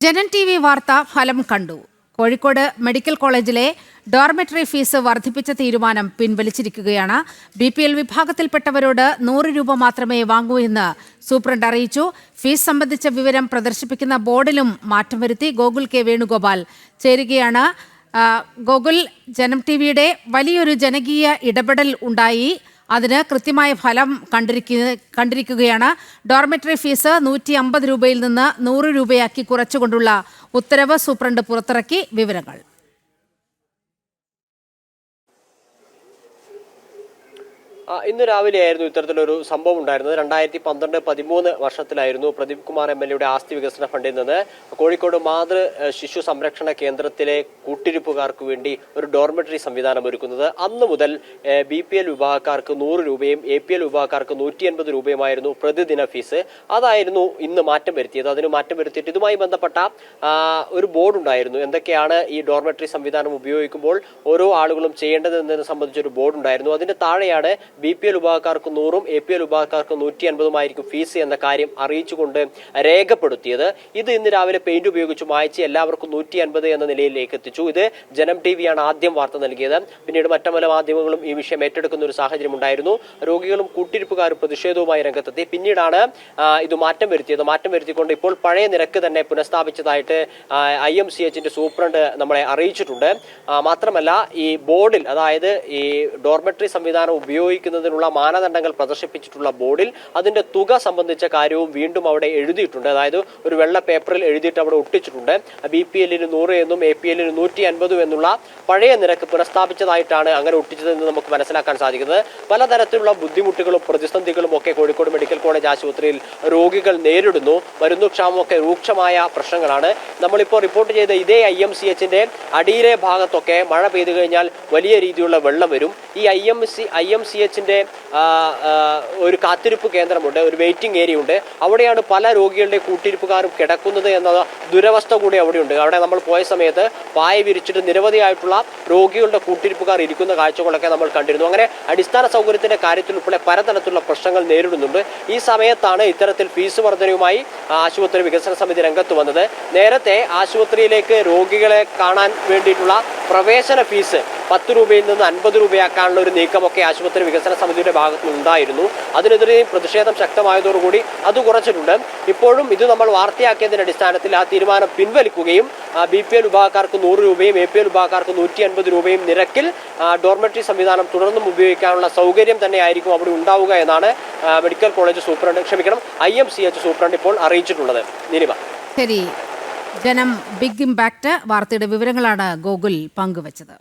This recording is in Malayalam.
ജനൻ TV വാർത്ത ഫലം കണ്ടു. കോഴിക്കോട് മെഡിക്കൽ കോളേജിലെ ഡോർമെറ്ററി ഫീസ് വർദ്ധിപ്പിച്ച തീരുമാനം പിൻവലിച്ചിരിക്കുകയാണ്. BPL വിഭാഗത്തിൽപ്പെട്ടവരോട് 100 രൂപ മാത്രമേ വാങ്ങൂ എന്ന് സൂപ്രണ്ട് അറിയിച്ചു. ഫീസ് സംബന്ധിച്ച വിവരം പ്രദർശിപ്പിക്കുന്ന ബോർഡിലും മാറ്റം വരുത്തി. ഗോകുൽ കെ വേണുഗോപാൽ ചേരുകയാണ്. ഗോകുൽ, ജനം TVയുടെ വലിയൊരു ജനകീയ ഇടപെടൽ ഉണ്ടായി. അതിന് കൃത്യമായ ഫലം കണ്ടിരിക്കുകയാണ്. ഡോർമെറ്ററി ഫീസ് 150 രൂപയിൽ നിന്ന് 100 രൂപയാക്കി കുറച്ചുകൊണ്ടുള്ള ഉത്തരവ് സൂപ്രണ്ട് പുറത്തിറക്കി. വിവരങ്ങൾ. ഇന്ന് രാവിലെയായിരുന്നു ഇത്തരത്തിലൊരു സംഭവം ഉണ്ടായിരുന്നത്. 2012-13 വർഷത്തിലായിരുന്നു പ്രദീപ് കുമാർ MLA ആസ്തി വികസന ഫണ്ടിൽ നിന്ന് കോഴിക്കോട് മാതൃ ശിശു സംരക്ഷണ കേന്ദ്രത്തിലെ കൂട്ടിരിപ്പുകാർക്ക് വേണ്ടി ഒരു ഡോർമെറ്ററി സംവിധാനം ഒരുക്കുന്നത്. അന്നു മുതൽ BPL വിഭാഗക്കാർക്ക് 100 രൂപയും APL വിഭാഗക്കാർക്ക് 150 രൂപയുമായിരുന്നു പ്രതിദിന ഫീസ്. അതായിരുന്നു ഇന്ന് മാറ്റം വരുത്തിയത്. അതിന് മാറ്റം വരുത്തിയിട്ട് ഇതുമായി ബന്ധപ്പെട്ട ഒരു ബോർഡ് ഉണ്ടായിരുന്നു. എന്തൊക്കെയാണ് ഈ ഡോർമെറ്ററി സംവിധാനം ഉപയോഗിക്കുമ്പോൾ ഓരോ ആളുകളും ചെയ്യേണ്ടതെന്നതിനെ സംബന്ധിച്ചൊരു ബോർഡ് ഉണ്ടായിരുന്നു. അതിന്റെ താഴെയാണ് BPL വിഭാഗക്കാർക്ക് 100ഉം APL വിഭാഗക്കാർക്ക് 150ഉമായിരിക്കും ഫീസ് എന്ന കാര്യം അറിയിച്ചുകൊണ്ട് രേഖപ്പെടുത്തിയത്. ഇത് ഇന്ന് രാവിലെ പെയിന്റ് ഉപയോഗിച്ച് മായ്ച്ച് എല്ലാവർക്കും 150 എന്ന നിലയിലേക്ക് എത്തിച്ചു. ഇത് ജനം TVയാണ് ആദ്യം വാർത്ത നൽകിയത്. പിന്നീട് മറ്റു പല മാധ്യമങ്ങളും ഈ വിഷയം ഏറ്റെടുക്കുന്ന ഒരു സാഹചര്യം ഉണ്ടായിരുന്നു. രോഗികളും കൂട്ടിരിപ്പുകാരും പ്രതിഷേധവുമായി രംഗത്തെത്തി. പിന്നീടാണ് ഇത് മാറ്റം വരുത്തിയത്. മാറ്റം വരുത്തിക്കൊണ്ട് ഇപ്പോൾ പഴയ നിരക്ക് തന്നെ പുനഃസ്ഥാപിച്ചതായിട്ട് IMCHന്റെ സൂപ്രണ്ട് നമ്മളെ അറിയിച്ചിട്ടുണ്ട്. മാത്രമല്ല ഈ ബോർഡിൽ, അതായത് ഈ ഡോർമെറ്ററി സംവിധാനം ഉപയോഗിക്കുന്നതിനുള്ള മാനദണ്ഡങ്ങൾ പ്രദർശിപ്പിച്ചിട്ടുള്ള ബോർഡിൽ അതിന്റെ തുക സംബന്ധിച്ച കാര്യവും വീണ്ടും അവിടെ എഴുതിയിട്ടുണ്ട്. അതായത് ഒരു വെള്ള പേപ്പറിൽ എഴുതിയിട്ട് അവിടെ ഒട്ടിച്ചിട്ടുണ്ട്. BPLന് 100 എന്നും APLന് 150 എന്നുള്ള പഴയ നിരക്ക് പുനഃസ്ഥാപിച്ചതായിട്ടാണ് അങ്ങനെ ഒട്ടിച്ചതെന്ന് നമുക്ക് മനസ്സിലാക്കാൻ സാധിക്കുന്നത്. പലതരത്തിലുള്ള ബുദ്ധിമുട്ടുകളും പ്രതിസന്ധികളും ഒക്കെ കോഴിക്കോട് മെഡിക്കൽ കോളേജ് ആശുപത്രിയിൽ രോഗികൾ നേരിടുന്നു. മരുന്നുക്ഷാമമൊക്കെ രൂക്ഷമായ പ്രശ്നങ്ങളാണ്. നമ്മളിപ്പോൾ റിപ്പോർട്ട് ചെയ്ത ഇതേ IMCHന്റെ അടിയിലെ ഭാഗത്തൊക്കെ മഴ പെയ്തു കഴിഞ്ഞാൽ വലിയ രീതിയിലുള്ള വെള്ളം വരും. ഈ IMCHന്റെ ഒരു കാത്തിരിപ്പ് കേന്ദ്രമുണ്ട്, ഒരു വെയിറ്റിംഗ് ഏരിയ ഉണ്ട്. അവിടെയാണ് പല രോഗികളുടെ കൂട്ടിരിപ്പുകാരും കിടക്കുന്നത് എന്ന ദുരവസ്ഥ കൂടി അവിടെയുണ്ട്. അവിടെ നമ്മൾ പോയ സമയത്ത് പായ വിരിച്ചിട്ട് നിരവധിയായിട്ടുള്ള രോഗികളുടെ കൂട്ടിരിപ്പുകാർ ഇരിക്കുന്ന കാഴ്ചകളൊക്കെ നമ്മൾ കണ്ടിരുന്നു. അങ്ങനെ അടിസ്ഥാന സൗകര്യത്തിന്റെ കാര്യത്തിൽ ഉൾപ്പെടെ പലതരത്തിലുള്ള പ്രശ്നങ്ങൾ നേരിടുന്നുണ്ട്. ഈ സമയത്താണ് ഇത്തരത്തിൽ ഫീസ് വർധനയുമായി ആശുപത്രി വികസന സമിതി രംഗത്ത് വന്നത്. നേരത്തെ ആശുപത്രിയിലേക്ക് രോഗികളെ കാണാൻ വേണ്ടിയിട്ടുള്ള പ്രവേശന ഫീസ് 10 രൂപയിൽ നിന്ന് 50 രൂപയാക്കാനുള്ള ഒരു നീക്കമൊക്കെ ആശുപത്രി വികസന സമിതിയുടെ ഭാഗത്തു നിന്നുണ്ടായിരുന്നു. അതിനെതിരെ പ്രതിഷേധം ശക്തമായതോടുകൂടി അത് കുറച്ചിട്ടുണ്ട്. ഇപ്പോഴും ഇത് നമ്മൾ വാർത്തയാക്കിയതിന്റെ അടിസ്ഥാനത്തിൽ ആ തീരുമാനം പിൻവലിക്കുകയും BPL വിഭാഗക്കാർക്ക് 100 രൂപയും APL വിഭാഗക്കാർക്ക് 150 രൂപയും നിരക്കിൽ ഡോർമെറ്ററി സംവിധാനം തുടർന്നും ഉപയോഗിക്കാനുള്ള സൗകര്യം തന്നെയായിരിക്കും അവിടെ ഉണ്ടാവുക എന്നാണ് medical college superintendent, IMCH superintendent ഇപ്പോൾ അറിയിച്ചിട്ടുള്ളത്. നീലിമ. ശരി, ജനം ബിഗ് ഇമ്പാക്ട് വാർത്തയുടെ വിവരങ്ങളാണ് ഗോകുൽ പങ്കുവച്ചത്.